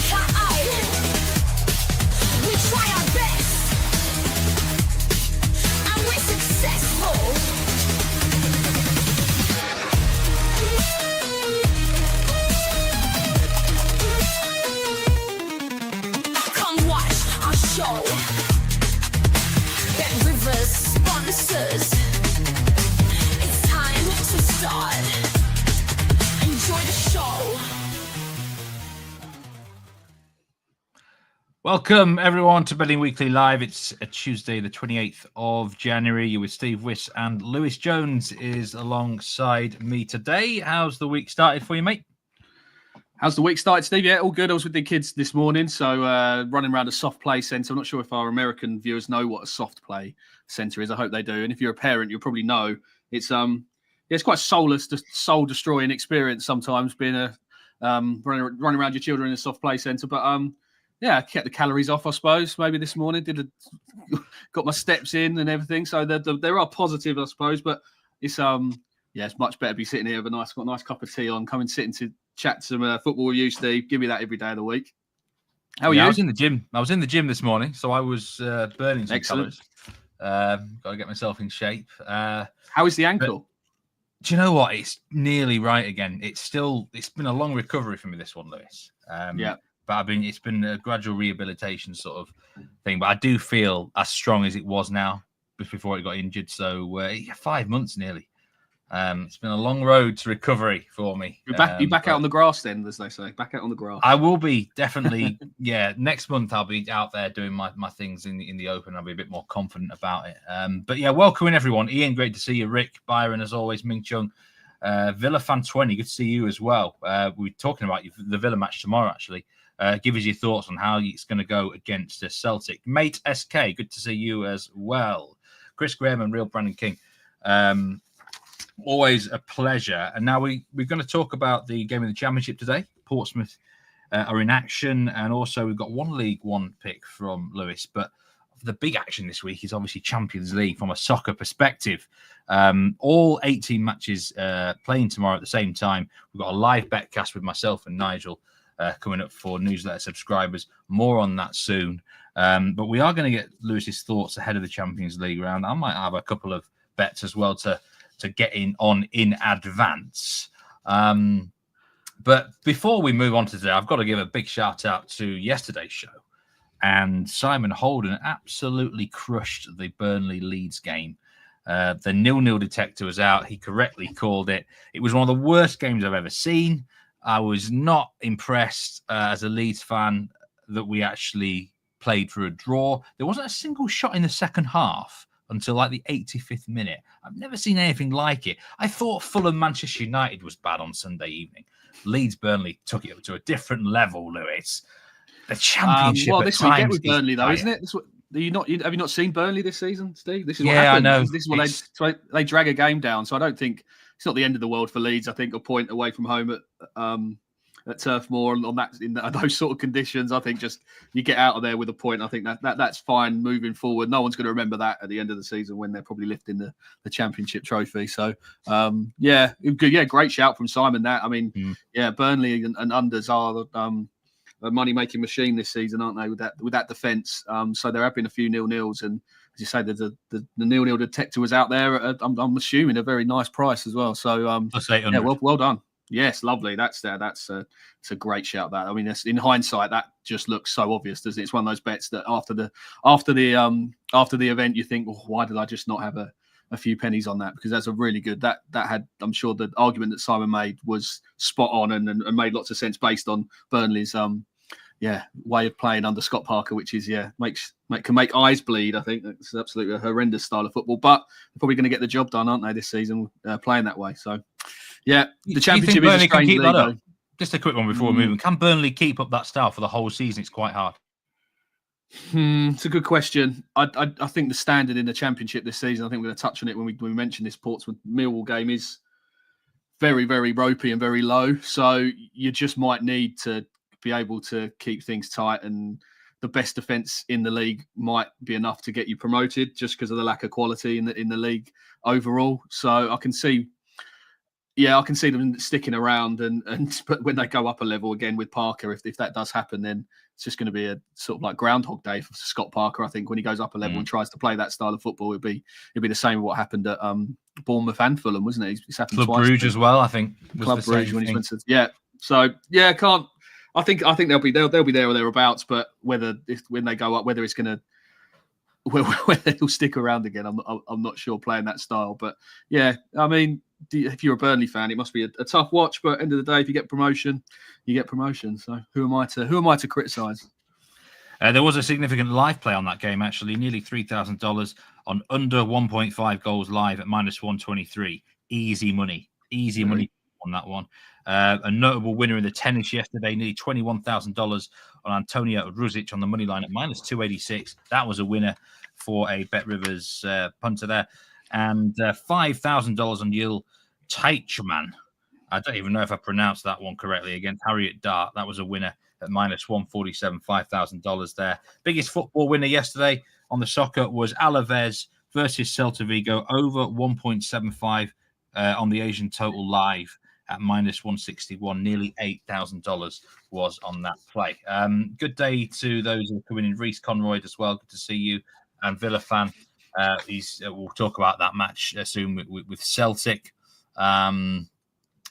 We try our best, and we're successful. Come watch our show. Get Rivers sponsors. It's time to start. Enjoy the show. Welcome, everyone, to Betting Weekly Live. It's a Tuesday, the 28th of January. You're with Steve Wyss, and Lewis Jones is alongside me today. How's the week started for you, mate? How's the week started, Steve? Yeah, all good. I was with the kids this morning, so running around a soft play centre. I'm not sure if our American viewers know what a soft play centre is. I hope they do. And if you're a parent, you'll probably know. It's quite soul destroying experience sometimes being running around your children in a soft play centre. But I kept the calories off, I suppose. Maybe this morning got my steps in and everything. So there are positives, I suppose. But it's it's much better to be sitting here with got a nice cup of tea on, coming sitting to chat some football with you, Steve. Give me that every day of the week. How are you? I was in the gym. I was in the gym this morning, so I was burning some calories. Got to get myself in shape. How is the ankle? Do you know what? It's nearly right again. It's been a long recovery for me, this one, Lewis. But it's been a gradual rehabilitation sort of thing. But I do feel as strong as it was now before it got injured. So 5 months nearly. It's been a long road to recovery for me. You're back out on the grass then, as they say. Back out on the grass. I will be, definitely. Next month I'll be out there doing my things in the open. I'll be a bit more confident about it. But welcoming everyone. Ian, great to see you. Rick, Byron, as always. Ming Chung, Villa Fan 20, good to see you as well. We're talking about the Villa match tomorrow, actually. Give us your thoughts on how it's going to go against Celtic. Mate SK, good to see you as well. Chris Graham and Real Brandon King. Always a pleasure. And now we're going to talk about the game of the Championship today. Portsmouth are in action. And also we've got one League One pick from Lewis. But the big action this week is obviously Champions League from a soccer perspective. All 18 matches playing tomorrow at the same time. We've got a live betcast with myself and Nigel coming up for newsletter subscribers. More on that soon. But we are going to get Lewis's thoughts ahead of the Champions League round. I might have a couple of bets as well to get in advance. But before we move on to today, I've got to give a big shout out to yesterday's show. And Simon Holden absolutely crushed the Burnley Leeds game. The 0-0 detector was out. He correctly called it. It was one of the worst games I've ever seen. I was not impressed as a Leeds fan that we actually played for a draw. There wasn't a single shot in the second half until like the 85th minute. I've never seen anything like it. I thought Fulham Manchester United was bad on Sunday evening. Leeds Burnley took it up to a different level, Lewis. The Championship this we get with Burnley, though, isn't it? Have you not seen Burnley this season, Steve? This is what happens. I know. This is what they drag a game down. So I don't think it's not the end of the world for Leeds. I think a point away from home at Turf Moor on that in those sort of conditions. I think just you get out of there with a point. I think that's fine moving forward. No one's going to remember that at the end of the season when they're probably lifting the Championship trophy. So great shout from Simon. Burnley and unders are a money-making machine this season, aren't they? With that defence. So there have been a few 0-0s, and as you say, the 0-0 detector was out there. I'm assuming a very nice price as well. So well done. Yes, lovely. That's a great shout. That, I mean, in hindsight, that just looks so obvious, doesn't it? It's one of those bets that after the event, you think, well, why did I just not have a few pennies on that? Because that's a really good. That had, I'm sure, the argument that Simon made was spot on and made lots of sense based on Burnley's way of playing under Scott Parker, which is can make eyes bleed. I think that's absolutely a horrendous style of football, but they're probably going to get the job done, aren't they, this season playing that way? So. Yeah, the Championship is a strange league, though. Just a quick one before we move. Can Burnley keep up that style for the whole season? It's quite hard. It's a good question. I think the standard in the Championship this season, I think we're going to touch on it when we mention this Portsmouth Millwall game, is very, very ropey and very low. So you just might need to be able to keep things tight, and the best defence in the league might be enough to get you promoted just because of the lack of quality in the league overall. So I can see Yeah, I can see them sticking around, but when they go up a level again with Parker, if that does happen, then it's just going to be a sort of like Groundhog Day for Scott Parker. I think when he goes up a level and tries to play that style of football, it'd be the same as what happened at Bournemouth and Fulham, wasn't it? It's happened Club twice. Brugge as well, I think. Club Brugge when he went to So yeah, can't. I think they'll be there or thereabouts, but when they go up, whether it's going to. Whether he'll stick around again, I'm not sure playing that style. But yeah, I mean, if you're a Burnley fan, it must be a tough watch. But at the end of the day, if you get promotion, you get promotion. So who am I to criticise? There was a significant live play on that game, actually, nearly $3,000 on under 1.5 goals live at -123. Easy money on that one. A notable winner in the tennis yesterday, nearly $21,000 on Antonio Ruzic on the money line at -286. That was a winner for a Bet Rivers punter there. And $5,000 on Yul Teichmann. I don't even know if I pronounced that one correctly, against Harriet Dart. That was a winner at -147, $5,000 there. Biggest football winner yesterday on the soccer was Alaves versus Celta Vigo, over 1.75 on the Asian total live at -161. Nearly $8,000 was on that play. Good day to those who are coming in. Reece Conroy as well. Good to see you. And Villa fan. We'll talk about that match soon with Celtic.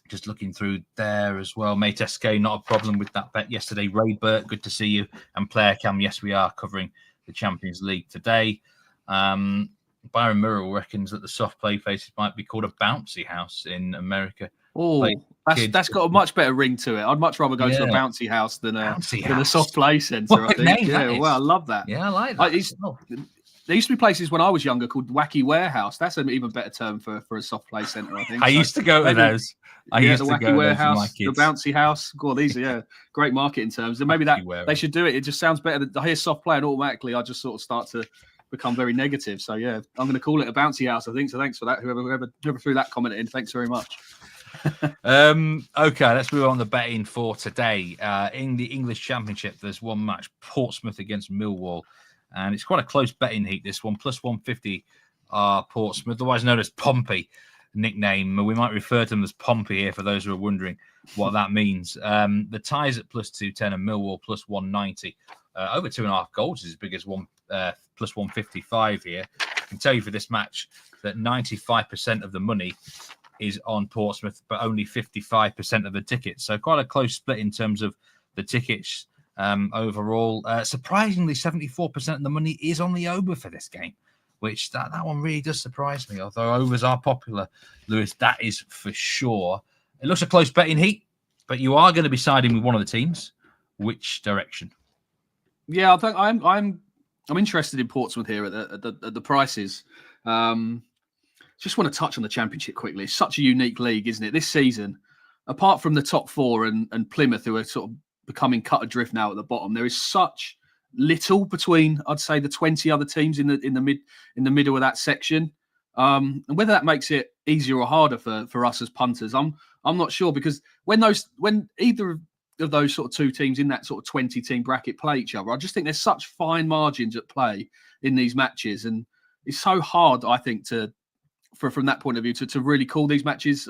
Just looking through there as well. Mate SK, not a problem with that bet yesterday. Ray Burt, good to see you. And Player Cam, yes, we are covering the Champions League today. Byron Murrell reckons that the soft play faces might be called a bouncy house in America. Oh, that's got a much better ring to it. I'd much rather go to a bouncy house than a soft play centre. I think. I love that. Yeah, I like that. There used to be places when I was younger called Wacky Warehouse. That's an even better term for a soft play centre, I think. I used to go to those. The Wacky Warehouse, the Bouncy House. God, these are great marketing terms. And maybe they should do it. It just sounds better. I hear soft play and automatically I just sort of start to become very negative. So yeah, I'm going to call it a Bouncy House, I think. So thanks for that. Whoever threw that comment in, thanks very much. Okay, let's move on to betting for today. In the English Championship, there's one match, Portsmouth against Millwall. And it's quite a close betting heat, this one. +150 Portsmouth, otherwise known as Pompey nickname. We might refer to them as Pompey here for those who are wondering what that means. The ties at +210 and Millwall +190. Over 2.5 goals is as big as +155 here. I can tell you for this match that 95% of the money is on Portsmouth, but only 55% of the tickets. So quite a close split in terms of the tickets. Overall, surprisingly, 74% of the money is on the over for this game, which that one really does surprise me. Although overs are popular, Lewis, that is for sure. It looks a close betting heat, but you are going to be siding with one of the teams. Which direction? Yeah, I think I'm interested in Portsmouth here at the prices. Just want to touch on the Championship quickly. It's such a unique league, isn't it? This season, apart from the top four and Plymouth, who are sort of becoming cut adrift now at the bottom, there is such little between, I'd say, the 20 other teams in the middle of that section. And whether that makes it easier or harder for us as punters, I'm not sure, because when either of those sort of two teams in that sort of 20 team bracket play each other, I just think there's such fine margins at play in these matches, and it's so hard, I think, from that point of view to really call these matches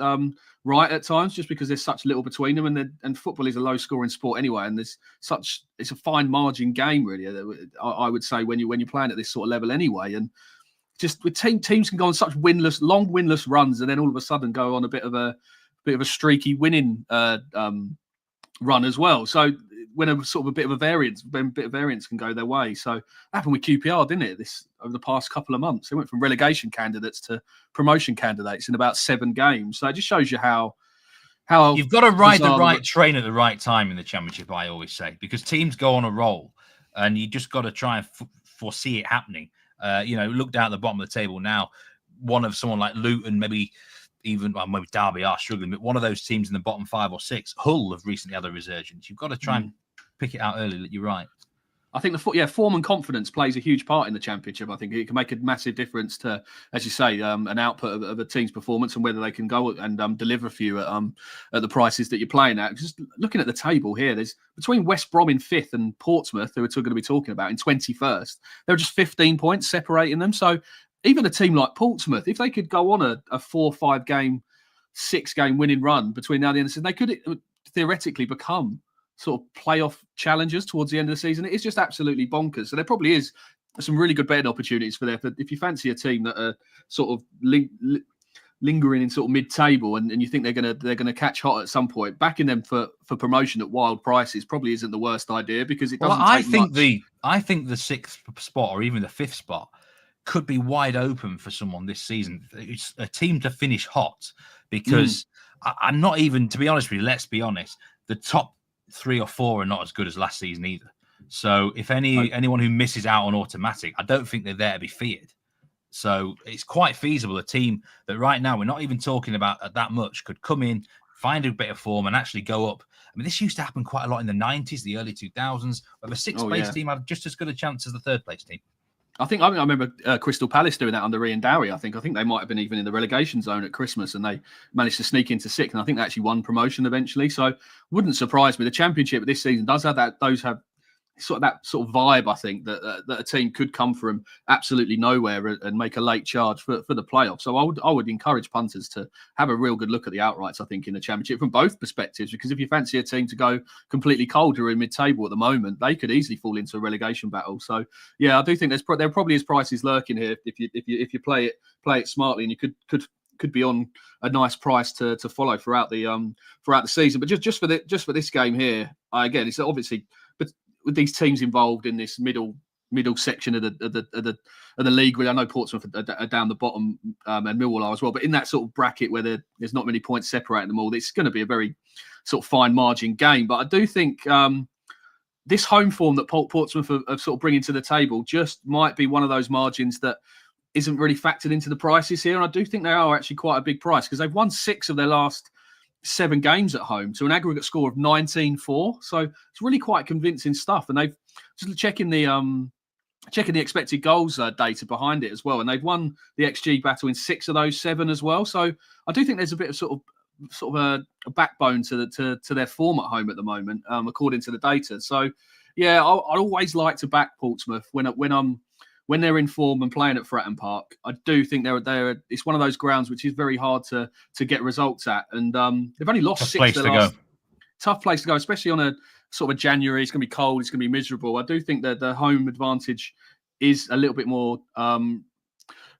right at times, just because there's such little between them, and football is a low scoring sport anyway, and it's a fine margin game really. I would say when you're playing at this sort of level anyway, and just with teams can go on such long winless runs, and then all of a sudden go on a bit of a streaky winning run as well. So when a sort of a bit of variance can go their way. So it happened with QPR, didn't it? Over the past couple of months, they went from relegation candidates to promotion candidates in about 7 games. So it just shows you how you've got to ride the right train at the right time in the Championship. I always say, because teams go on a roll, and you just got to try and foresee it happening. Look down at the bottom of the table now. One of someone like Luton, maybe Derby are struggling, but one of those teams in the bottom 5 or 6, Hull, have recently had a resurgence. You've got to try and pick it out early. You're right. I think form and confidence plays a huge part in the Championship. I think it can make a massive difference to, as you say, an output of a team's performance and whether they can go and deliver for you at the prices that you're playing at. Just looking at the table here, there's between West Brom in 5th and Portsmouth, who we're going to be talking about, in 21st. There are just 15 points separating them. So even a team like Portsmouth, if they could go on a 4 or 5 game 6-game winning run between now and the end of the season. They could theoretically become sort of playoff challengers towards the end of the season. It's just absolutely bonkers. So there probably is some really good betting opportunities for there. But if you fancy a team that are sort of lingering in sort of mid-table and you think they're gonna catch hot at some point, backing them for promotion at wild prices probably isn't the worst idea, because it doesn't take much. I think the 6th spot or even the 5th spot could be wide open for someone this season. It's a team to finish hot, because I'm not even, to be honest with you, let's be honest, the top 3 or 4 are not as good as last season either. So if anyone who misses out on automatic, I don't think they're there to be feared. So it's quite feasible a team that right now we're not even talking about that much could come in, find a bit of form and actually go up. I mean, this used to happen quite a lot in the 90s, the early 2000s, where the 6th place team had just as good a chance as the 3rd place team. I remember Crystal Palace doing that under Ian Dowie. I think they might have been even in the relegation zone at Christmas, and they managed to sneak into 6th. And I think they actually won promotion eventually. So wouldn't surprise me. The Championship this season does have that. Those have sort of vibe. I think that a team could come from absolutely nowhere and make a late charge for the playoffs. So I would encourage punters to have a real good look at the outrights, I think, in the Championship from both perspectives, because if you fancy a team to go completely cold or in mid-table at the moment, they could easily fall into a relegation battle. So yeah, I do think there probably is prices lurking here if you play it smartly, and you could be on a nice price to follow throughout the season. But just for this game here, again, it's obviously, but with these teams involved in this middle section of the league, where I know Portsmouth are down the bottom, and Millwall are as well, but in that sort of bracket where there's not many points separating them all, it's going to be a very sort of fine margin game. But I do think this home form that Portsmouth are sort of bringing to the table just might be one of those margins that isn't really factored into the prices here. And I do think they are actually quite a big price, because they've won 6 of their last 7 games at home to an aggregate score of 19-4. So it's really quite convincing stuff. And they've just checking the expected goals data behind it as well. And they've won the XG battle in 6 of those 7 as well. So I do think there's a bit of sort of a backbone to their form at home at the moment, according to the data. So yeah, I always like to back Portsmouth when they're in form and playing at Fratton Park. I do think it's one of those grounds which is very hard to get results at. And they've only lost 6 of their last. Tough place to go, especially on a sort of a January. It's going to be cold. It's going to be miserable. I do think that the home advantage is a little bit more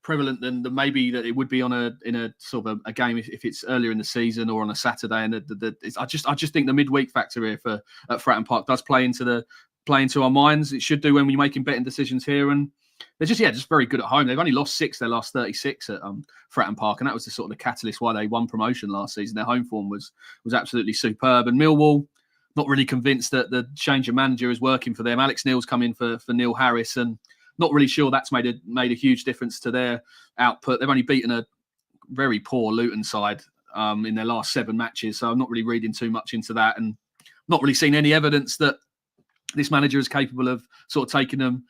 prevalent than maybe that it would be in a sort of a game if it's earlier in the season or on a Saturday. And I just think the midweek factor here at Fratton Park does play into our minds. It should do when we're making betting decisions here. And they're just very good at home. They've only lost 6 their last 36 at Fratton Park, and that was the sort of the catalyst why they won promotion last season. Their home form was absolutely superb. And Millwall, not really convinced that the change of manager is working for them. Alex Neil's come in for Neil Harris, and not really sure that's made a huge difference to their output. They've only beaten a very poor Luton side in their last 7 matches, so I'm not really reading too much into that, and not really seen any evidence that this manager is capable of sort of taking them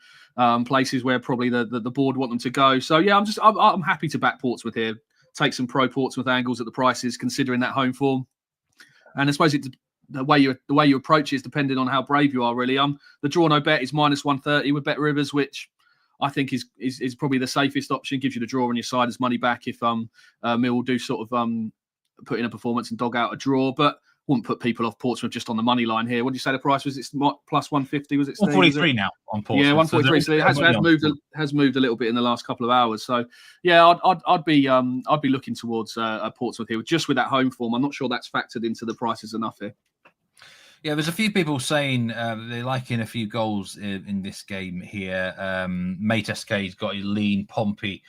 places where probably the board want them to go. So yeah, I'm happy to back Portsmouth here. Take some pro Portsmouth angles at the prices, considering that home form. And I suppose the way you approach it is depending on how brave you are, really. The draw no bet is -130 with Bet Rivers, which I think is probably the safest option. Gives you the draw on your side as money back if Mill do sort of put in a performance and dog out a draw, but wouldn't put people off Portsmouth just on the money line here. What did you say the price was? It's +150, was it? 143 now on Portsmouth. Yeah, 143. So it has moved a little bit in the last couple of hours. So yeah, I'd be looking towards Portsmouth here just with that home form. I'm not sure that's factored into the prices enough here. Yeah, there's a few people saying they're liking a few goals in this game here. Mate SK's got a lean Pompey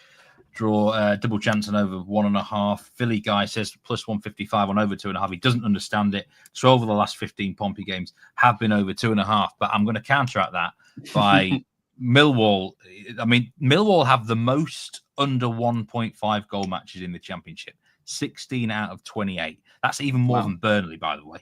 draw, double chance on over 1.5. Philly guy says +155 on over 2.5. He doesn't understand it. 12 of the last 15 Pompey games have been over 2.5. But I'm going to counteract that by Millwall. I mean, Millwall have the most under 1.5 goal matches in the Championship. 16 out of 28. That's even more than Burnley, by the way.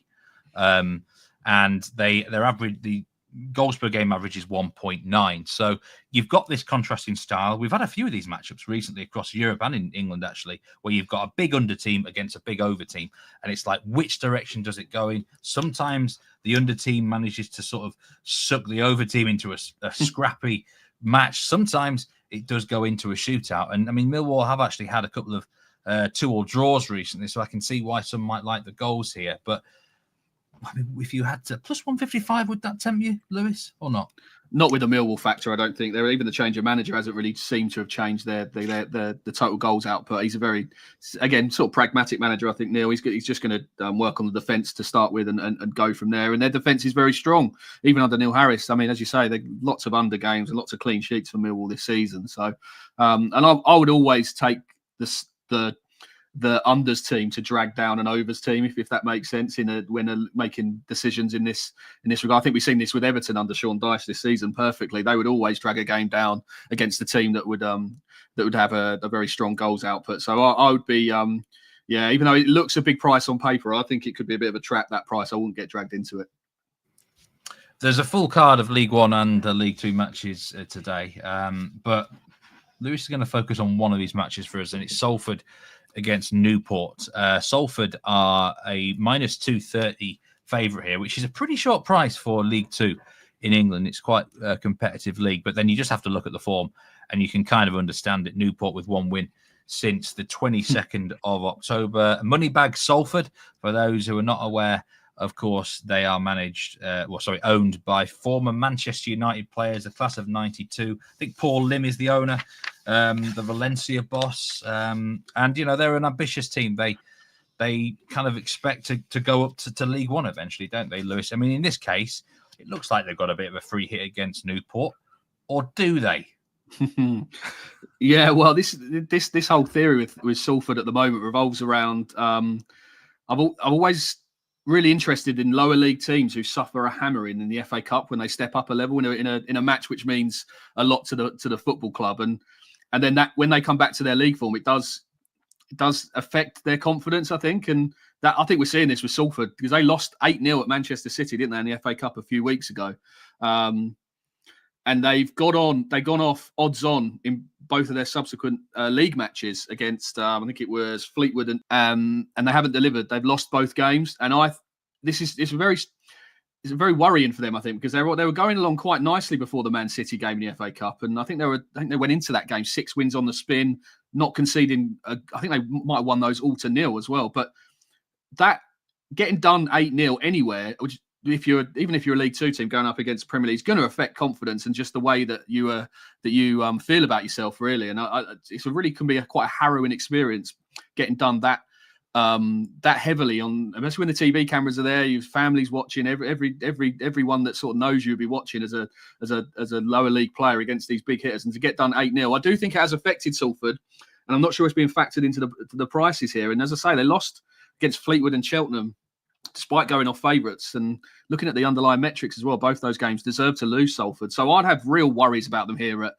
And their average, the goals per game average is 1.9. So you've got this contrasting style. We've had a few of these matchups recently across Europe and in England, actually, where you've got a big under team against a big over team. And it's like, which direction does it go in? Sometimes the under team manages to sort of suck the over team into a scrappy match. Sometimes it does go into a shootout. And I mean, Millwall have actually had a couple of 2-2 draws recently, so I can see why some might like the goals here. But I mean, if you had to plus 155, would that tempt you, Lewis, or not? Not with the Millwall factor, I don't think. There, even the change of manager hasn't really seemed to have changed the total goals output. He's a very, again, sort of pragmatic manager, I think, Neil. He's just going to work on the defence to start with and go from there. And their defence is very strong, even under Neil Harris. I mean, as you say, there lots of under games and lots of clean sheets for Millwall this season. So, and I would always take the unders team to drag down an overs team, if that makes sense, when making decisions in this regard. I think we've seen this with Everton under Sean Dyche this season perfectly. They would always drag a game down against a team that would have a very strong goals output. So I would be even though it looks a big price on paper, I think it could be a bit of a trap, that price. I wouldn't get dragged into it. There's a full card of League One and League Two matches today, but Lewis is going to focus on one of these matches for us, and it's Salford against Newport. Salford are a minus 230 favourite here, which is a pretty short price for League Two in England. It's quite a competitive league, but then you just have to look at the form and you can kind of understand it. Newport with one win since the 22nd of October. Moneybag Salford, for those who are not aware, of course, they are owned by former Manchester United players, a class of 92. I think Paul Lim is the owner, the Valencia boss. And, they're an ambitious team. They kind of expect to go up to League One eventually, don't they, Lewis? I mean, in this case, it looks like they've got a bit of a free hit against Newport. Or do they? Yeah, well, this whole theory with Salford at the moment revolves around... I've always... really interested in lower league teams who suffer a hammering in the FA Cup when they step up a level in a match which means a lot to the football club, and then that when they come back to their league form, it does affect their confidence, I think, and that I think we're seeing this with Salford because they lost 8-0 at Manchester City, didn't they, in the FA Cup a few weeks ago, and they've gone off odds on in both of their subsequent league matches against I think it was Fleetwood and they haven't delivered. They've lost both games, and it's very worrying for them, I think, because they were going along quite nicely before the Man City game in the FA Cup, and I think they went into that game 6 wins on the spin, not conceding. I think they might have won those all to nil as well, but that getting done 8-0 anywhere, which even if you're a League Two team going up against Premier League, is going to affect confidence and just the way that you feel about yourself, really. And it's really can be quite a harrowing experience getting done that heavily on, especially when the TV cameras are there. Your family's watching. Everyone that sort of knows you will be watching as a lower league player against these big hitters, and to get done 8-0, I do think it has affected Salford, and I'm not sure it's being factored into the prices here. And as I say, they lost against Fleetwood and Cheltenham, despite going off favourites, and looking at the underlying metrics as well, both those games deserve to lose Salford. So I'd have real worries about them here at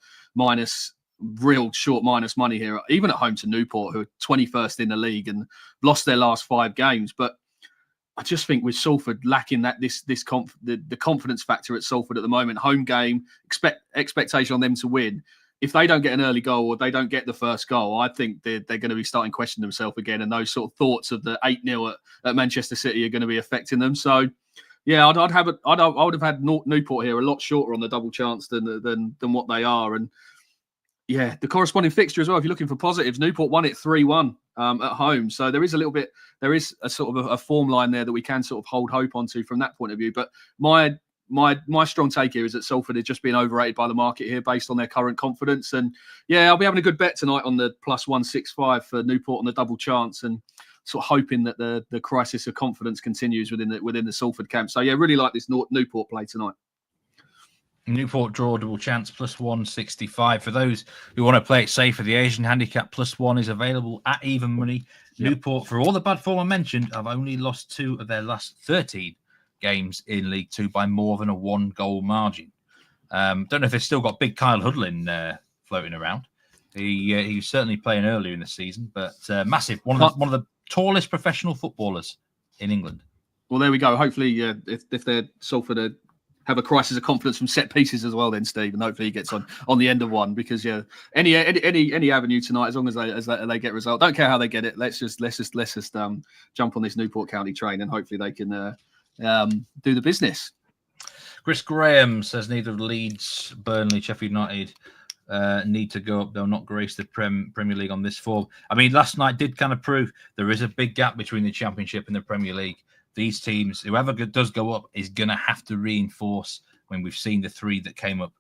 real short minus money here, even at home to Newport, who are 21st in the league and lost their last 5 games. But I just think with Salford lacking that the confidence factor at Salford at the moment, home game, expectation on them to win. If they don't get an early goal or they don't get the first goal, I think they're going to be starting to question themselves again. And those sort of thoughts of the 8-0 at Manchester City are going to be affecting them. So, yeah, I would have had Newport here a lot shorter on the double chance than what they are. And yeah, the corresponding fixture as well. If you're looking for positives, Newport won it 3-1 at home. So there is a sort of a form line there that we can sort of hold hope onto from that point of view. But my strong take here is that Salford is just being overrated by the market here based on their current confidence. And yeah, I'll be having a good bet tonight on the plus 165 for Newport on the double chance, and sort of hoping that the crisis of confidence continues within the Salford camp. So yeah, really like this Newport play tonight. Newport draw double chance plus 165. For those who want to play it safe, for the Asian handicap, +1 is available at even money. Yep. Newport, for all the bad form I mentioned, have only lost 2 of their last 13 games in League Two by more than a 1-goal margin. Don't know if they've still got big Kyle Hudlin floating around. He was certainly playing earlier in the season, but massive. One of the tallest professional footballers in England. Well, there we go. Hopefully, if they're Salford have a crisis of confidence from set pieces as well, then Steve, and hopefully he gets on the end of one, because any avenue tonight, as long as they get a result, don't care how they get it. Let's just jump on this Newport County train, and hopefully they can do the business. Chris Graham says neither Leeds, Burnley, Sheffield United need to go up. They'll not grace the Premier League on this form. I mean, last night did kind of prove there is a big gap between the Championship and the Premier League. These teams, whoever does go up, is going to have to reinforce. When we've seen the three that came up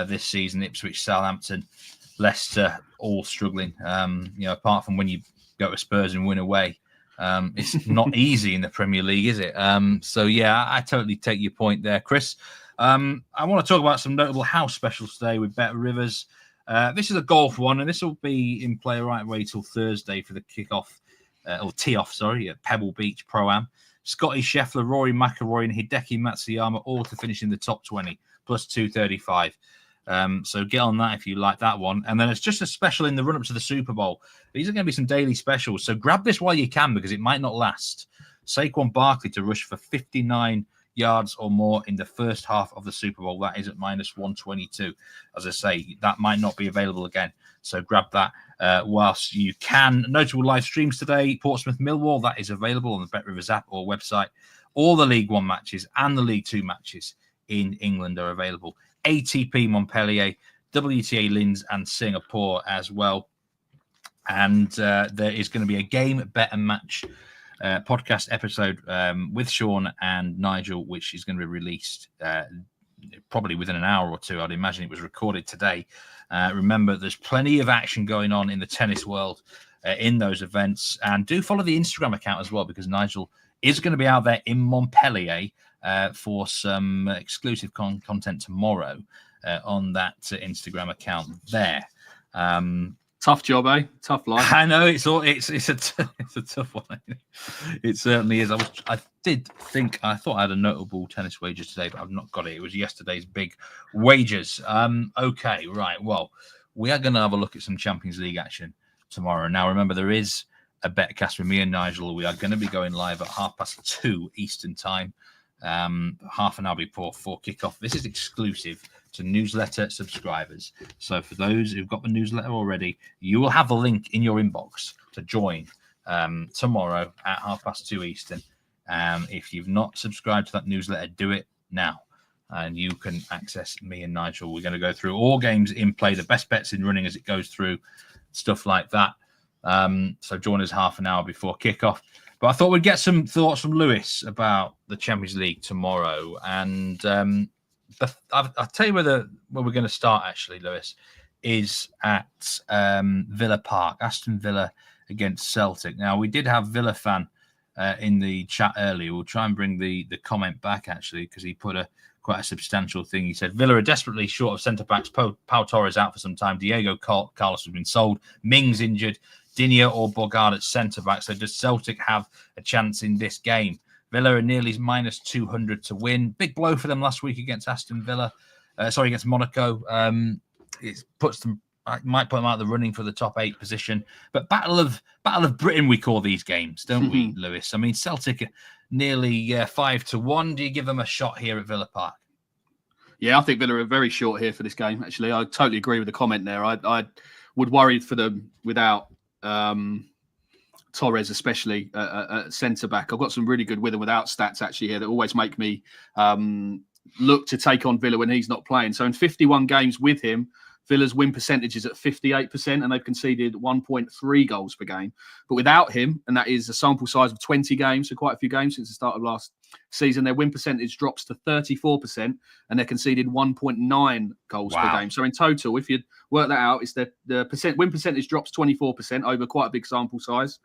this season, Ipswich, Southampton, Leicester, all struggling. Apart from when you go to Spurs and win away, it's not easy in the Premier League, is it? I totally take your point there, Chris. I want to talk about some notable house specials today with Bet Rivers. This is a golf one, and this will be in play right away till Thursday for the kickoff or tee-off, at Pebble Beach Pro-Am. Scotty Scheffler, Rory McIlroy, and Hideki Matsuyama all to finish in the top 20, plus 235. So get on that if you like that one. And then it's just a special in the run-up to the Super Bowl. These are going to be some daily specials, so grab this while you can because it might not last. Saquon Barkley to rush for 59 yards or more in the first half of the Super Bowl. That is at minus 122. As I say, that might not be available again. So grab that whilst you can. Notable live streams today. Portsmouth Millwall, that is available on the Bet Rivers app or website. All the League One matches and the League Two matches in England are available. ATP Montpellier, WTA Linz and Singapore as well. And there is going to be a game, bet and match podcast episode with Sean and Nigel, which is going to be released probably within an hour or two. I'd imagine it was recorded today. Remember, there's plenty of action going on in the tennis world in those events. And do follow the Instagram account as well, because Nigel is going to be out there in Montpellier for some exclusive content tomorrow on that Instagram account there. Tough job, eh? Tough life. I know it's a tough one. It certainly is. I thought I had a notable tennis wager today, but I've not got it. It was yesterday's big wagers. Okay, right. Well, we are going to have a look at some Champions League action tomorrow. Now, remember, there is a betcast with me and Nigel. We are going to be going live at 2:30 Eastern time, half an hour before kickoff. This is exclusive to newsletter subscribers. So for those who've got the newsletter already, you will have a link in your inbox to join tomorrow at 2:30 Eastern. If you've not subscribed to that newsletter, do it now. And you can access me and Nigel. We're going to go through all games in play, the best bets in running as it goes through, stuff like that. So join us half an hour before kickoff. But I thought we'd get some thoughts from Lewis about the Champions League tomorrow. And I'll tell you where we're going to start, actually, Lewis, is at Villa Park, Aston Villa against Celtic. Now, we did have Villa fan in the chat earlier. We'll try and bring the comment back, actually, because he put quite a substantial thing. He said, Villa are desperately short of centre-backs. Pau Torres out for some time. Diego Carlos has been sold. Ming's injured. Digne or Bogarde at centre-back. So does Celtic have a chance in this game? Villa are nearly minus 200 to win. Big blow for them last week against Aston Villa. Against Monaco. It might put them out of the running for the top 8 position. But Battle of Britain, we call these games, don't we, Lewis? I mean, Celtic nearly 5-1. Do you give them a shot here at Villa Park? Yeah, I think Villa are very short here for this game, actually. I totally agree with the comment there. I would worry for them without Torres, especially at centre-back. I've got some really good with and without stats, actually, here that always make me look to take on Villa when he's not playing. So in 51 games with him, Villa's win percentage is at 58%, and they've conceded 1.3 goals per game. But without him, and that is a sample size of 20 games, so quite a few games since the start of last season, their win percentage drops to 34%, and they're conceded 1.9 goals per game. So in total, if you work that out, it's the win percentage drops 24% over quite a big sample size,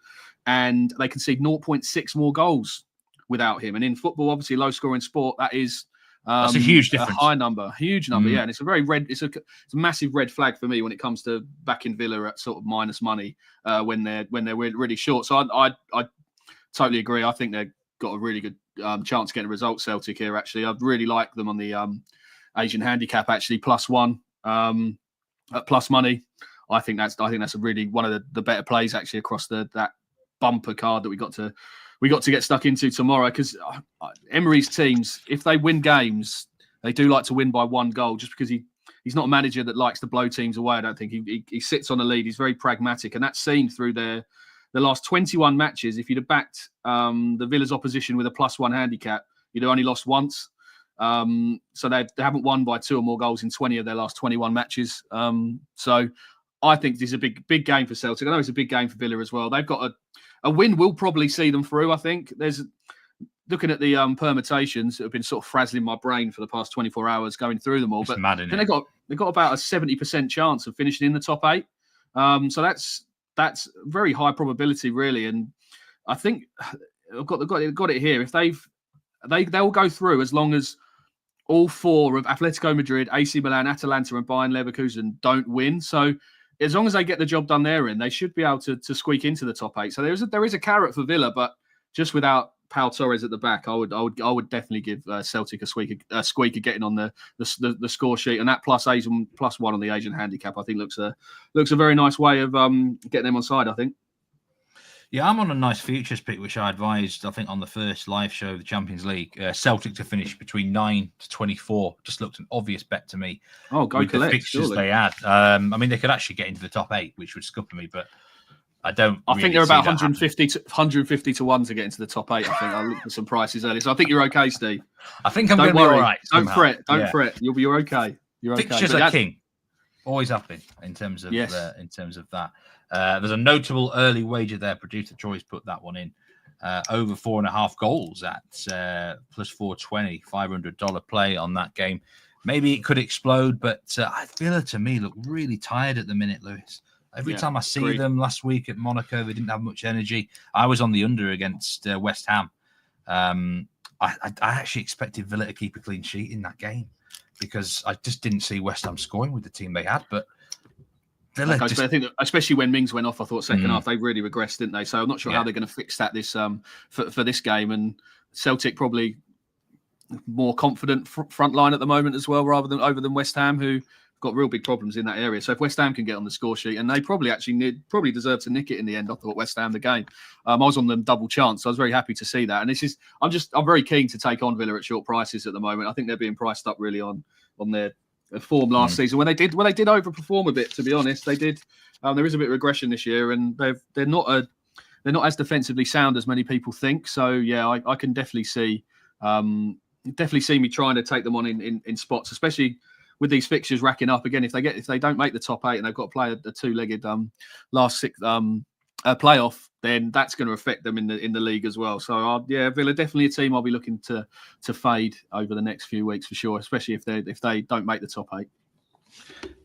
and they concede 0.6 more goals without him. And in football, obviously, low-scoring sport, that is that's a huge difference. A huge number, yeah. And it's a very it's a massive red flag for me when it comes to backing Villa at sort of minus money when they're really short. So I totally agree. I think they've got a really good chance of getting a result, Celtic here, actually. I really like them on the Asian handicap, actually, +1 at plus money. I think that's a really one of the better plays, actually, across that bumper card that we got to get stuck into tomorrow, because Emery's teams, if they win games, they do like to win by 1 goal, just because he's not a manager that likes to blow teams away. I don't think he sits on the lead. He's very pragmatic, and that's seen through the last 21 matches. If you'd have backed the Villa's opposition with a +1 handicap, you'd have only lost once. So they haven't won by 2 or more goals in 20 of their last 21 matches. So I think this is a big game for Celtic. I know it's a big game for Villa as well. They've got a win will probably see them through. I think there's looking at the permutations that have been sort of frazzling my brain for the past 24 hours going through them all. It's but mad, they've got about a 70% chance of finishing in the top 8. So that's very high probability, really. And I think I've got it here. If they'll go through as long as all 4 of Atletico Madrid, AC Milan, Atalanta, and Bayern Leverkusen don't win. So as long as they get the job done there, they should be able to squeak into the top 8. So there is a carrot for Villa, but just without Pau Torres at the back, I would definitely give Celtic a squeak of getting on the score sheet, and that +1 on the Asian handicap I think looks a very nice way of getting them on side. I think. Yeah, I'm on a nice futures pick, which I advised, I think, on the first live show of the Champions League. Celtic to finish between 9 to 24 just looked an obvious bet to me. Oh, go with collect, the fixtures surely. they had. I mean, they could actually get into the top 8, which would scupper me, but I don't. I really think they're about see that 150 to 1 to get into the top 8. I think I looked at some prices earlier, so I think you're okay, Steve. I think I'm Don't going to be worry. all right. Don't somehow. fret. Don't Yeah. fret. You're okay. You're okay. Fixtures But are king. Always have been in terms of that. There's a notable early wager there. Producer Troy's put that one in. Over 4.5 goals at +420, $500 play on that game. Maybe it could explode, but Villa to me look really tired at the minute, Lewis. Every time I see them last week at Monaco, they didn't have much energy. I was on the under against West Ham. I actually expected Villa to keep a clean sheet in that game because I just didn't see West Ham scoring with the team they had. But Villa I think, especially when Mings went off, I thought second half they really regressed, didn't they? So I'm not sure how they're going to fix that this for this game. And Celtic probably more confident front line at the moment as well, rather than West Ham, who got real big problems in that area. So if West Ham can get on the score sheet, and they probably deserve to nick it in the end. I thought West Ham the game. I was on them double chance, so I was very happy to see that. And I'm very keen to take on Villa at short prices at the moment. I think they're being priced up really on their form last season when they did overperform a bit. To be honest, they did. There is a bit of regression this year, and they're not as defensively sound as many people think. So yeah, I can definitely see me trying to take them on in spots, especially with these fixtures racking up again. If they don't make the top 8 and they've got to play a 2-legged last 6 playoff, then that's going to affect them in the league as well. So Villa definitely a team I'll be looking to fade over the next few weeks for sure, especially if they don't make the top 8.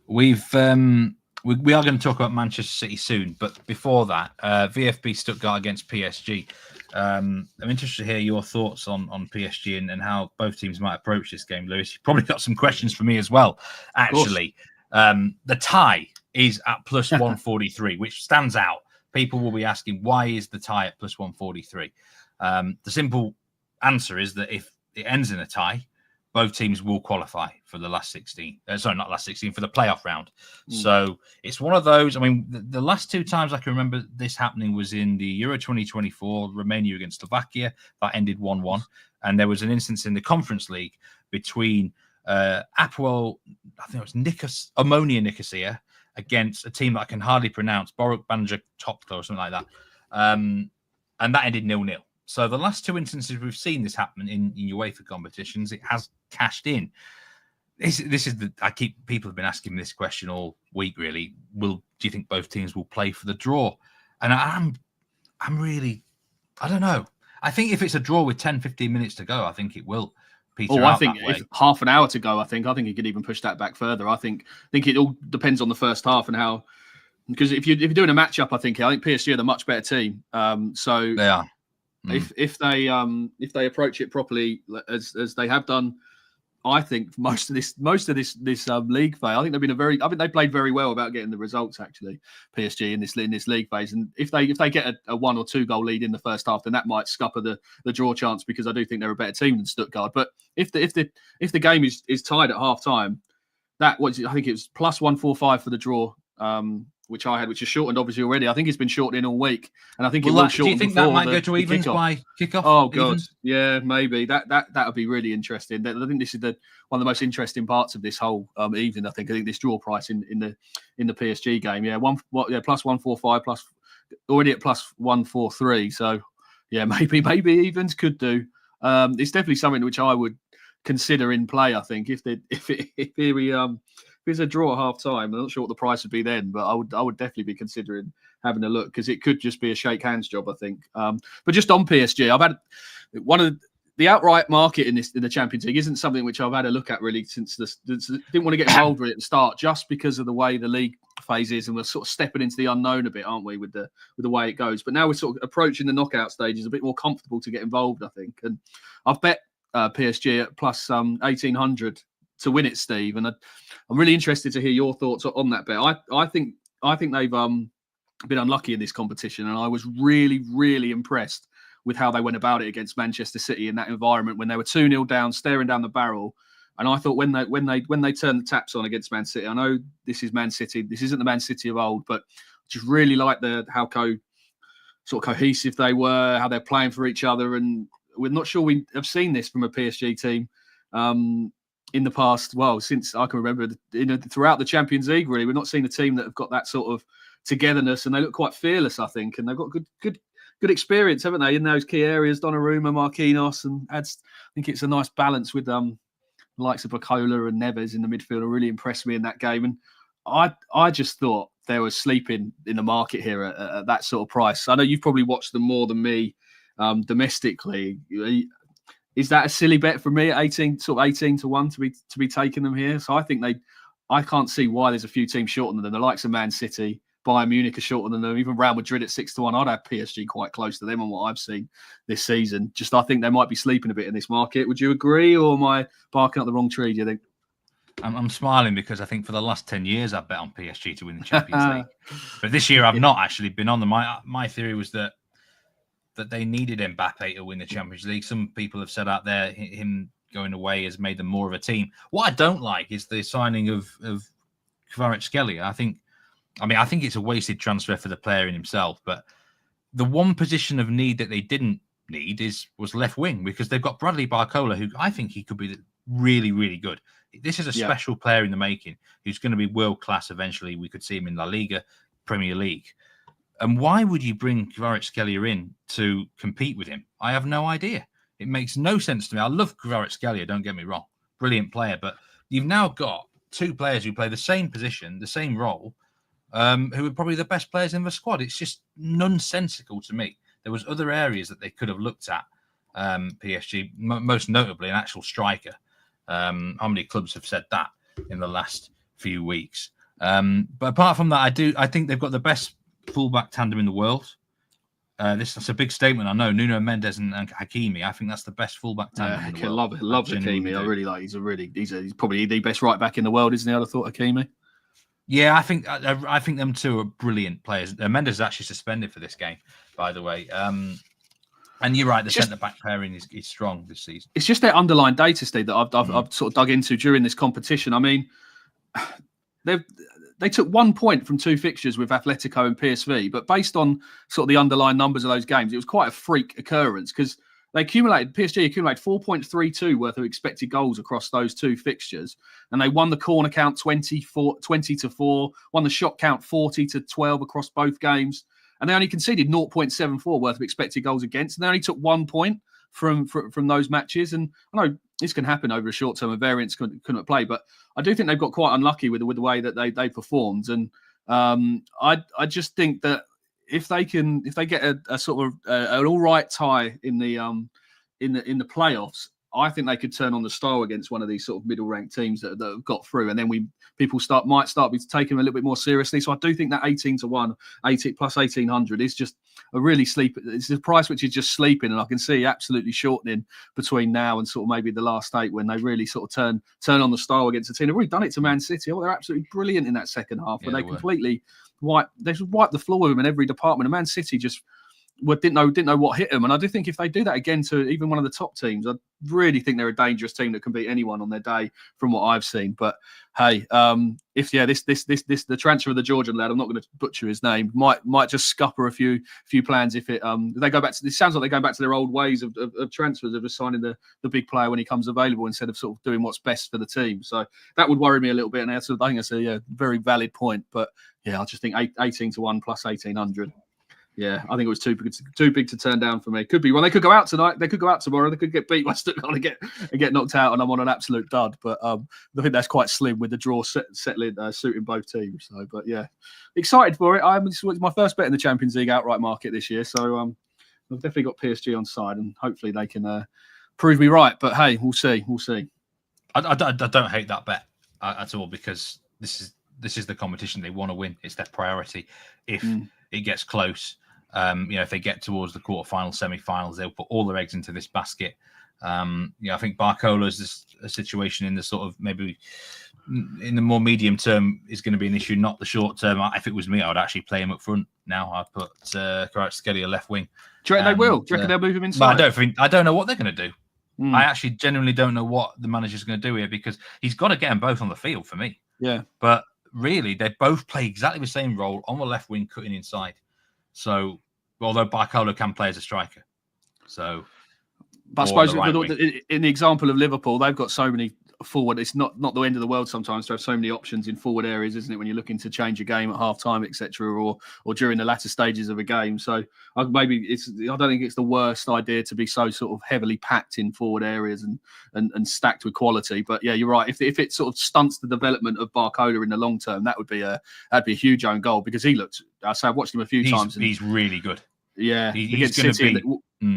We are going to talk about Manchester City soon, but before that, VfB Stuttgart against PSG. I'm interested to hear your thoughts on PSG and how both teams might approach this game, Lewis. You've probably got some questions for me as well, actually. The tie is at +143, which stands out. People will be asking, why is the tie at +143? The simple answer is that if it ends in a tie, both teams will qualify for the last 16. Not last 16, for the playoff round. So it's one of those. I mean, the last 2 times I can remember this happening was in the Euro 2024, Romania against Slovakia. That ended 1-1. And there was an instance in the Conference League between Apoel, I think it was Ammonia Nicosia, against a team that I can hardly pronounce, Boruk Banja Topla or something like that. And that ended 0-0. So the last 2 instances we've seen this happen in UEFA competitions, it has cashed in. People have been asking me this question all week, really. Do you think both teams will play for the draw? And I'm really, I don't know. I think if it's a draw with 10, 15 minutes to go, I think it will. I think if half an hour to go, I think you could even push that back further. I think it all depends on the first half and how, because if you're doing a matchup, I think PSG are the much better team. So they are. If they approach it properly as they have done, I think most of this league phase, I think they played very well about getting the results, actually, PSG in this league phase. And if they get a 1 or 2 goal lead in the first half, then that might scupper the draw chance, because I do think they're a better team than Stuttgart. But if the game is tied at half time, I think it was +145 for the draw. Which I had, which is shortened obviously already. I think it's been shortened in all week, and I think it will shorten. Do you think that might go to evens by kickoff? Oh god, evens? Yeah, maybe that would be really interesting. I think this is one of the most interesting parts of this whole evening. I think this draw price in the PSG game, +145 plus already at +143. So yeah, maybe evens could do. It's definitely something which I would consider in play. I think if it's a draw at half time, I'm not sure what the price would be then, but I would definitely be considering having a look, because it could just be a shake hands job, I think. But just on PSG, I've had one of the outright market in the Champions League isn't something which I've had a look at really since didn't want to get involved with it at the start, just because of the way the league phase is, and we're sort of stepping into the unknown a bit, aren't we, with the way it goes. But now we're sort of approaching the knockout stages, a bit more comfortable to get involved, I think. And I've bet PSG at plus 1,800 to win it, Steve. And I'm really interested to hear your thoughts on that bet. I think they've been unlucky in this competition, and I was really, really impressed with how they went about it against Manchester City in that environment when they were 2-0 down, staring down the barrel. And I thought when they turned the taps on against Man City, I know this is Man City, this isn't the Man City of old, but just really like how cohesive they were, how they're playing for each other. And we're not sure we have seen this from a PSG team in the past. Well, since I can remember, throughout the Champions League, really, we've not seen a team that have got that sort of togetherness, and they look quite fearless, I think, and they've got good experience, haven't they, in those key areas? Donnarumma, Marquinhos, and I think it's a nice balance with the likes of Bacola and Neves in the midfield. Really impressed me in that game, and I just thought they were sleeping in the market here at that sort of price. I know you've probably watched them more than me domestically. Is that a silly bet for me at 18 to 1 to be taking them here? So I think I can't see why there's a few teams shorter than them. The likes of Man City, Bayern Munich are shorter than them. Even Real Madrid at 6 to 1. I'd have PSG quite close to them on what I've seen this season. Just I think they might be sleeping a bit in this market. Would you agree, or am I barking up the wrong tree, do you think? I'm smiling because I think for the last 10 years I've bet on PSG to win the Champions League. But this year I've not actually been on them. My theory was that they needed Mbappe to win the Champions League. Some people have said out there him going away has made them more of a team. What I don't like is the signing of Kvaratskhelia. I think it's a wasted transfer for the player in himself, but the one position of need that they didn't need was left wing, because they've got Bradley Barcola, who I think he could be really, really good. This is a special player in the making who's going to be world class eventually. We could see him in La Liga, Premier League. And why would you bring Kvaratskhelia in to compete with him? I have no idea. It makes no sense to me. I love Kvaratskhelia, don't get me wrong. Brilliant player. But you've now got two players who play the same position, the same role, who are probably the best players in the squad. It's just nonsensical to me. There was other areas that they could have looked at, PSG, most notably an actual striker. How many clubs have said that in the last few weeks? But apart from that, I think they've got the best fullback tandem in the world. That's a big statement, I know. Nuno Mendes and Hakimi. I think that's the best fullback tandem in the world. Love Hakimi. I really like. He's probably the best right back in the world, isn't he? I'd have thought Hakimi. Yeah, I think them two are brilliant players. Mendes is actually suspended for this game, by the way. And you're right, the centre-back pairing is strong this season. It's just their underlying data, Steve, that I've sort of dug into during this competition. I mean, they took 1 point from 2 fixtures with Atletico and PSV, but based on sort of the underlying numbers of those games, it was quite a freak occurrance, because PSG accumulated 4.32 worth of expected goals across those 2 fixtures, and they won the corner count 20-4, won the shot count 40-12 across both games, and they only conceded 0.74 worth of expected goals against, and they only took 1 point from those matches. And I know this can happen over a short term, a variance couldn't play, but I do think they've got quite unlucky with the way that they performed. And I just think that if they get a sort of an all right tie in the playoffs, I think they could turn on the style against one of these sort of middle ranked teams that have got through, and then people might start taking them a little bit more seriously. So I do think that 18 to 1, 80 plus 1,800 is just a really sleep. It's a price which is just sleeping, and I can see absolutely shortening between now and sort of maybe the last 8 when they really sort of turn on the style against a team. They've already done it to Man City. Oh, they're absolutely brilliant in that second half, but they completely wiped the floor with them in every department. And Man City just didn't know what hit them. And I do think if they do that again to even one of the top teams, I really think they're a dangerous team that can beat anyone on their day from what I've seen. But hey, the transfer of the Georgian lad, I'm not going to butcher his name, might just scupper a few plans if they go back to. It sounds like they're going back to their old ways of transfers, of just signing the big player when he comes available instead of sort of doing what's best for the team. So that would worry me a little bit. And I think that's a very valid point. But yeah, I just think 18 to 1 plus 1,800. Yeah, I think it was too big to turn down for me. Could be. Well, they could go out tonight. They could go out tomorrow. They could get beat by Stuttgart and get knocked out, and I'm on an absolute dud. But I think that's quite slim with the draw settling, suiting both teams. So, but yeah, excited for it. This was my first bet in the Champions League outright market this year. So I've definitely got PSG on side, and hopefully they can prove me right. But hey, we'll see. We'll see. I don't hate that bet at all, because this is the competition they want to win. It's their priority. If it gets close, if they get towards the quarterfinals, semi-finals, they'll put all their eggs into this basket. I think Barcola's a situation in the sort of, maybe in the more medium term, is going to be an issue, not the short term. If it was me, I would actually play him up front now. I'd put Kvaratskhelia left wing. Do you reckon they will? Do you reckon they'll move him inside? I don't know what they're going to do. I actually genuinely don't know what the manager's going to do here, because he's got to get them both on the field for me. Yeah. But really, they both play exactly the same role on the left wing, cutting inside. So, although Barcola can play as a striker. So, but I suppose in the example of Liverpool, they've got so many forward. It's not the end of the world sometimes to have so many options in forward areas, isn't it? When you're looking to change a game at half time, etc., or during the latter stages of a game. So I don't think it's the worst idea to be so sort of heavily packed in forward areas and stacked with quality. But yeah, you're right. If it sort of stunts the development of Barcola in the long term, that'd be a huge own goal, because he looked. I've watched him a few times. He's really good. Yeah, he's going to be.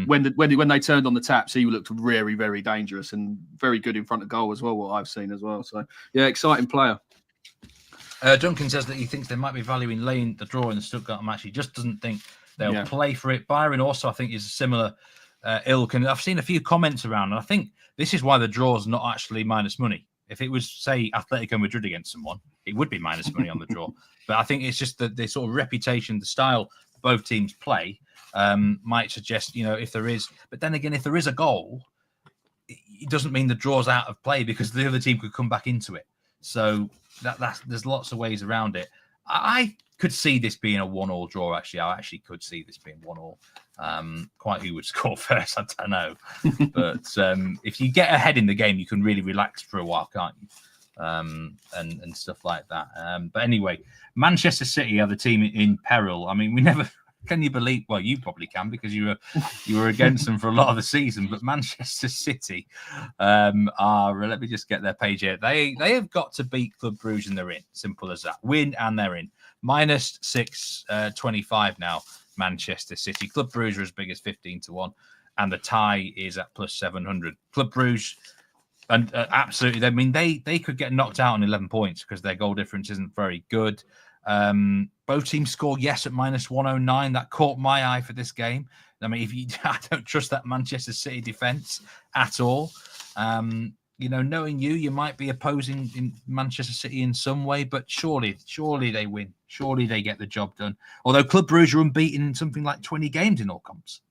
When they turned on the taps, he looked very, very dangerous and very good in front of goal as well, what I've seen as well. So, yeah, exciting player. Duncan says that he thinks they might be valuing laying the draw in the Stuttgart match. He just doesn't think they'll play for it. Bayern also, I think, is a similar ilk. And I've seen a few comments around, and I think this is why the draw's not actually minus money. If it was, say, Atletico Madrid against someone, it would be minus money on the draw. But I think it's just the sort of reputation, the style both teams play, might suggest, if there is. But then again, if there is a goal, it doesn't mean the draw's out of play, because the other team could come back into it. So there's lots of ways around it. I could see this being a 1-1 draw, actually. I actually could see this being 1-1. Quite who would score first, I don't know. But if you get ahead in the game, you can really relax for a while, can't you? And stuff like that. But anyway, Manchester City are the team in peril. I mean, we never... Can you believe? Well, you probably can, because you were against them for a lot of the season. But Manchester City are. Let me just get their page here. They have got to beat Club Brugge and they're in. Simple as that. Win and they're in. Minus 625 now. Manchester City. Club Brugge are as big as 15-1, and the tie is at plus 700. Club Brugge. And absolutely, I mean, they could get knocked out on 11 points because their goal difference isn't very good. Both teams score yes at minus 109. That caught my eye for this game. I mean, I don't trust that Manchester City defense at all. Knowing you might be opposing in Manchester City in some way, but surely they win. Surely they get the job done. Although Club Brugge are unbeaten in something like 20 games in all comps.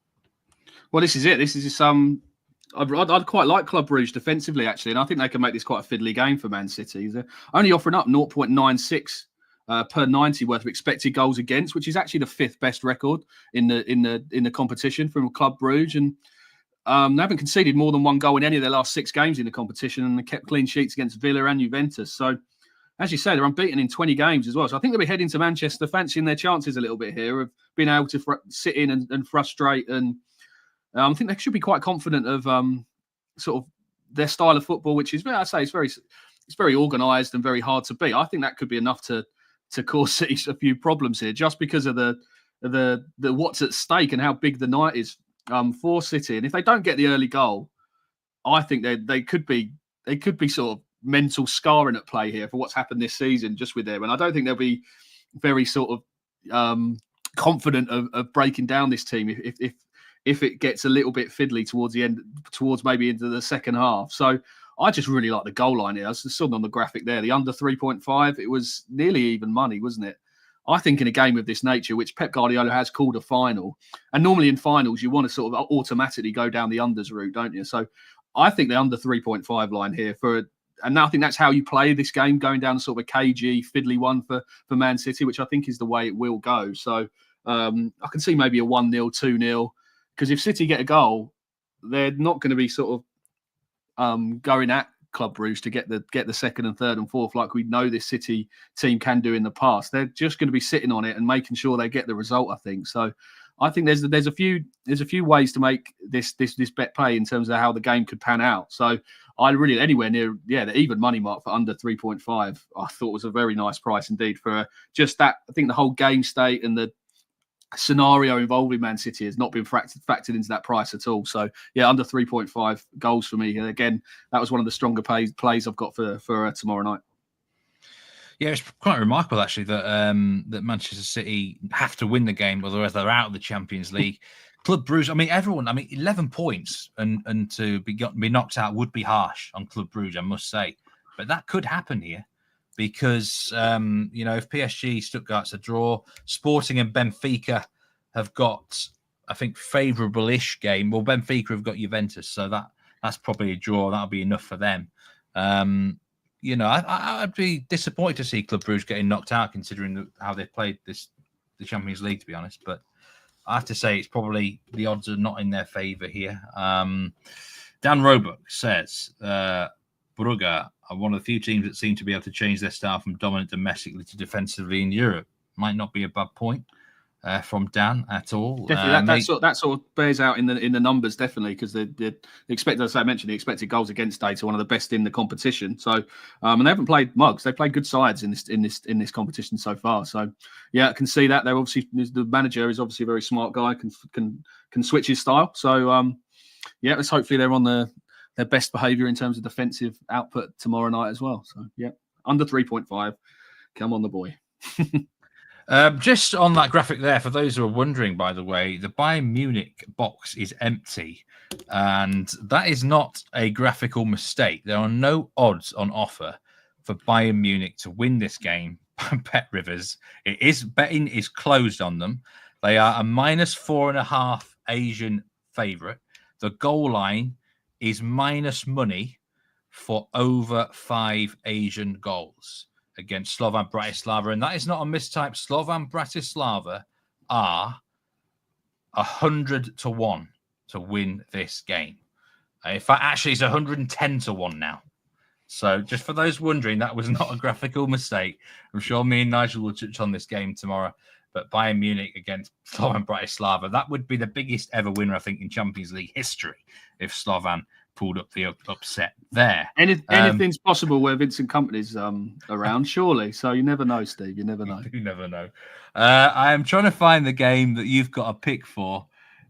Well, this is it. This is some. I'd quite like Club Brugge defensively, actually, and I think they can make this quite a fiddly game for Man City. They're only offering up 0.96 per 90 worth of expected goals against, which is actually the 5th best record in the competition from Club Brugge, and they haven't conceded more than 1 goal in any of their last 6 games in the competition, and they kept clean sheets against Villa and Juventus. So, as you say, they're unbeaten in 20 games as well. So I think they'll be heading to Manchester, fancying their chances a little bit here of being able to sit in and frustrate. And I think they should be quite confident of sort of their style of football, which is, I say, it's very organised and very hard to beat. I think that could be enough to cause City a few problems here, just because of the what's at stake and how big the night is for City. And if they don't get the early goal, I think they could be sort of mental scarring at play here for what's happened this season just with them. And I don't think they'll be very sort of confident of breaking down this team if it gets a little bit fiddly towards the end, towards maybe into the second half. So I just really like the goal line here. I saw on the graphic there, the under 3.5. It was nearly even money, wasn't it? I think in a game of this nature, which Pep Guardiola has called a final, and normally in finals, you want to sort of automatically go down the unders route, don't you? So I think the under 3.5 line here and I think that's how you play this game, going down sort of a cagey, fiddly one for Man City, which I think is the way it will go. So I can see maybe a 1-0, 2-0, because if City get a goal, they're not going to be sort of going at Club Brugge to get the second and third and fourth, like we know this City team can do in the past. They're just going to be sitting on it and making sure they get the result, I think. So I think there's a few ways to make this bet play in terms of how the game could pan out. So I really anywhere near the even money mark for under 3.5. I thought was a very nice price indeed for just that. I think the whole game state and the scenario involving Man City has not been factored into that price at all. So under 3.5 goals for me. And again, that was one of the stronger plays I've got for tomorrow night. Yeah, it's quite remarkable actually that that Manchester City have to win the game, otherwise they're out of the Champions League. Club Brugge, 11 points and to be knocked out would be harsh on Club Brugge, I must say. But that could happen here because, if PSG, Stuttgart's a draw, Sporting and Benfica have got, I think, favourable-ish game. Well, Benfica have got Juventus, so that's probably a draw. That'll be enough for them. I'd be disappointed to see Club Brugge getting knocked out considering how they played the Champions League, to be honest. But I have to say it's probably the odds are not in their favour here. Dan Roebuck says Brugge are one of the few teams that seem to be able to change their style from dominant domestically to defensively in Europe. Might not be a bad point from Dan at all. Definitely, that sort of bears out in the numbers, definitely, because the expected, as I mentioned, the expected goals against data one of the best in the competition. So, and they haven't played mugs; they played good sides in this competition so far. So, I can see that they're obviously the manager is obviously a very smart guy, can switch his style. So, let's hopefully they're on their best behaviour in terms of defensive output tomorrow night as well. So, under 3.5, come on the boy. Just on that graphic there, for those who are wondering, by the way, the Bayern Munich box is empty, and that is not a graphical mistake. There are no odds on offer for Bayern Munich to win this game. Bet Rivers, betting is closed on them. They are a -4.5 Asian favourite. The goal line is minus money for over 5 Asian goals against Slovan Bratislava, and that is not a mistype. Slovan Bratislava are 100-1 to win this game. In fact, actually, it's 110-1 now. So, just for those wondering, that was not a graphical mistake. I'm sure me and Nigel will touch on this game tomorrow. But Bayern Munich against Slovan Bratislava, that would be the biggest ever winner, I think, in Champions League history if Slovan pulled up the upset there. Anything's possible where Vincent Kompany's around, surely. So you never know, Steve. You never know. You never know. I am trying to find the game that you've got a pick for,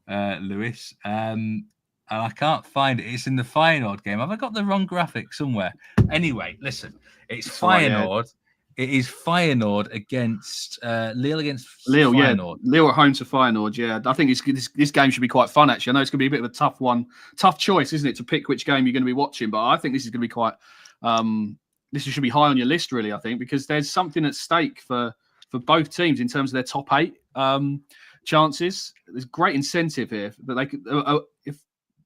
Lewis, and I can't find it. It's in the Feyenoord game. Have I got the wrong graphic somewhere? Anyway, listen, it's Feyenoord. It is Feyenoord against Lille against Lille, Feyenoord. Lille at home to Feyenoord, I think this game should be quite fun, actually. I know it's going to be a bit of a tough one. Tough choice, isn't it, to pick which game you're going to be watching, but I think this is going to be quite... this should be high on your list, really, I think, because there's something at stake for both teams in terms of their top 8 chances. There's great incentive here that they could... if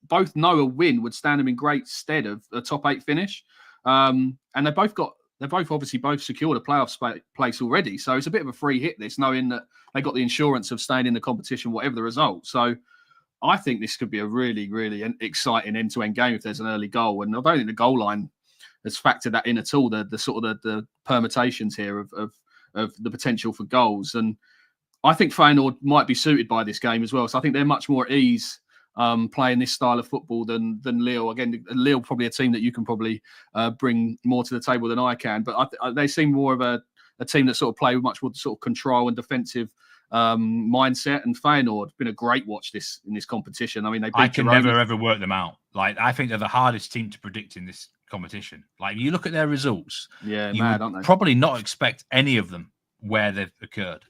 both know a win would stand them in great stead of a top 8 finish. And they've obviously secured a playoff place already. So it's a bit of a free hit, this, knowing that they got the insurance of staying in the competition, whatever the result. So I think this could be a really, really exciting end-to-end game if there's an early goal. And I don't think the goal line has factored that in at all, the permutations here of the potential for goals. And I think Feyenoord might be suited by this game as well. So I think they're much more at ease playing this style of football than Lille. Again, Lille probably a team that you can probably bring more to the table than I can. But they seem more of a team that sort of play with much more sort of control and defensive mindset. And Feyenoord been a great watch in this competition. I mean, I can never ever work them out. Like, I think they're the hardest team to predict in this competition. Like, you look at their results, aren't they? Probably not expect any of them where they've occurred.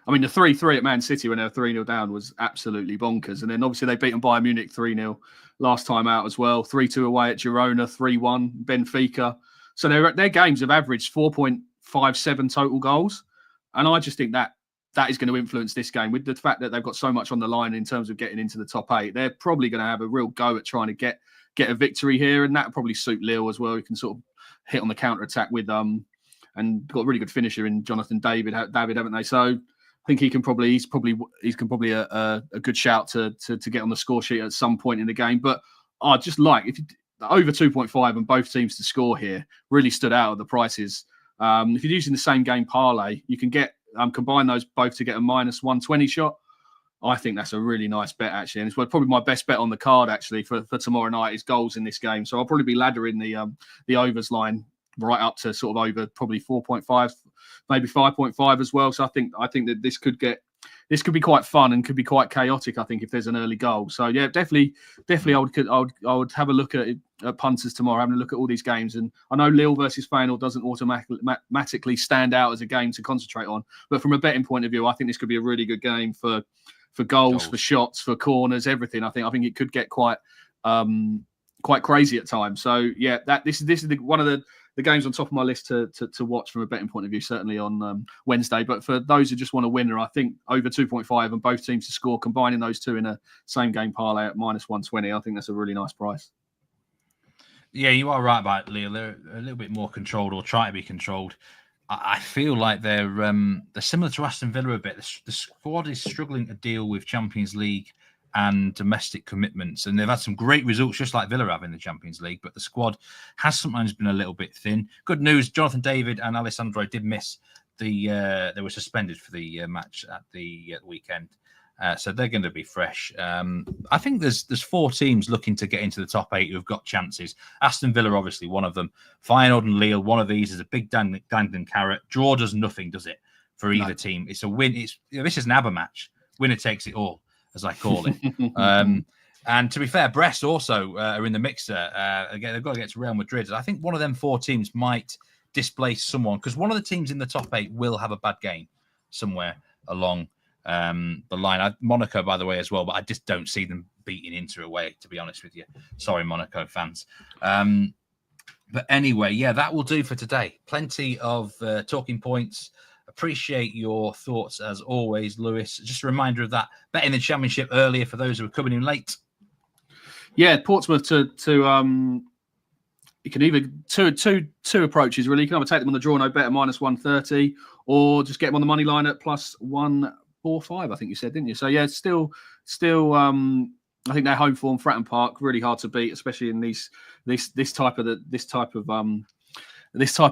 I mean, the 3-3 at Man City when they were 3-0 down was absolutely bonkers. And then obviously they beat Bayern Munich 3-0 last time out as well. 3-2 away at Girona, 3-1 Benfica. So their games have averaged 4.57 total goals. And I just think that is going to influence this game with the fact that they've got so much on the line in terms of getting into the top 8. They're probably going to have a real go at trying to get a victory here. And that'll probably suit Lille as well. You can sort of hit on the counter-attack with and got a really good finisher in Jonathan David, haven't they? So I think he's probably a good shout to get on the score sheet at some point in the game. But I just like, over 2.5 and both teams to score here really stood out at the prices. If you're using the same game parlay, you can get combine those both to get a -120 shot. I think that's a really nice bet, actually. And it's probably my best bet on the card, actually, for tomorrow night is goals in this game. So I'll probably be laddering the overs line right up to sort of over probably 4.5, maybe 5.5 as well. So I think that this could be quite fun and could be quite chaotic, I think, if there's an early goal. So, yeah, definitely I would have a look at punters tomorrow, having a look at all these games. And I know Lille versus Feyenoord doesn't automatically stand out as a game to concentrate on. But from a betting point of view, I think this could be a really good game for goals, for shots, for corners, everything. I think it could get quite crazy at times. So yeah, this is one of the games on top of my list to watch from a betting point of view, certainly on Wednesday. But for those who just want a winner, I think over 2.5 and both teams to score, combining those two in a same game parlay at -120, I think that's a really nice price. Yeah, you are right about Lille. They're a little bit more controlled, or try to be controlled. I feel like they're similar to Aston Villa a bit. The squad is struggling to deal with Champions League and domestic commitments, and they've had some great results, just like Villa have in the Champions League. But the squad has sometimes been a little bit thin. Good news: Jonathan David and Alessandro did miss they were suspended for the match at the weekend. So they're going to be fresh. I think there's 4 teams looking to get into the top 8 who've got chances. Aston Villa, obviously, one of them. Feyenoord and Lille, one of these is a big dangling carrot. Draw does nothing, does it, for either team? It's a win. This is an ABBA match. Winner takes it all, as I call it. And to be fair, Brest also are in the mixer. Again, they've got to get to Real Madrid. I think one of them 4 teams might displace someone, because one of the teams in the top 8 will have a bad game somewhere along the line. Monaco, by the way, as well, but I just don't see them beating Inter away, to be honest with you. Sorry, Monaco fans. But anyway, yeah, that will do for today. Plenty of talking points. Appreciate your thoughts as always, Lewis. Just a reminder of that betting the Championship earlier for those who are coming in late. Yeah, Portsmouth to you can either two approaches really. You can either take them on the draw no bet at -130, or just get them on the money line at +145. I think you said, didn't you? So yeah, still. I think their home form, Fratton Park, really hard to beat, especially in this time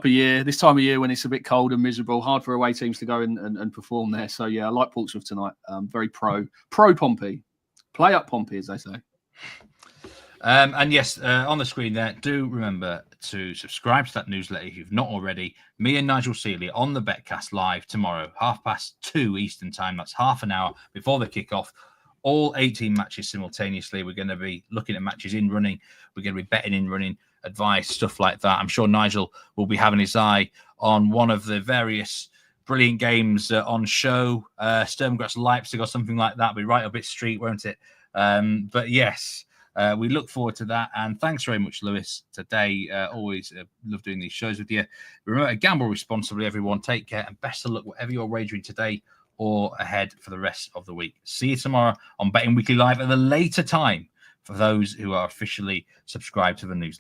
of year when it's a bit cold and miserable. Hard for away teams to go and perform there. So yeah, I like Portsmouth tonight. Very pro Pompey, play up Pompey, as they say. And yes, on the screen there, do remember to subscribe to that newsletter if you've not already. Me and Nigel Seeley on the Betcast live tomorrow, 2:30 Eastern time. That's half an hour before the kickoff. All 18 matches simultaneously. We're going to be looking at matches in running. We're going to be betting in running, advice, stuff like that. I'm sure Nigel will be having his eye on one of the various brilliant games on show. Sturm Graz Leipzig or something like that. Be right up its street, won't it? But yes. We look forward to that. And thanks very much, Lewis, today. Always love doing these shows with you. Remember, gamble responsibly, everyone. Take care and best of luck, whatever you're wagering today or ahead for the rest of the week. See you tomorrow on Betting Weekly Live at a later time for those who are officially subscribed to the news.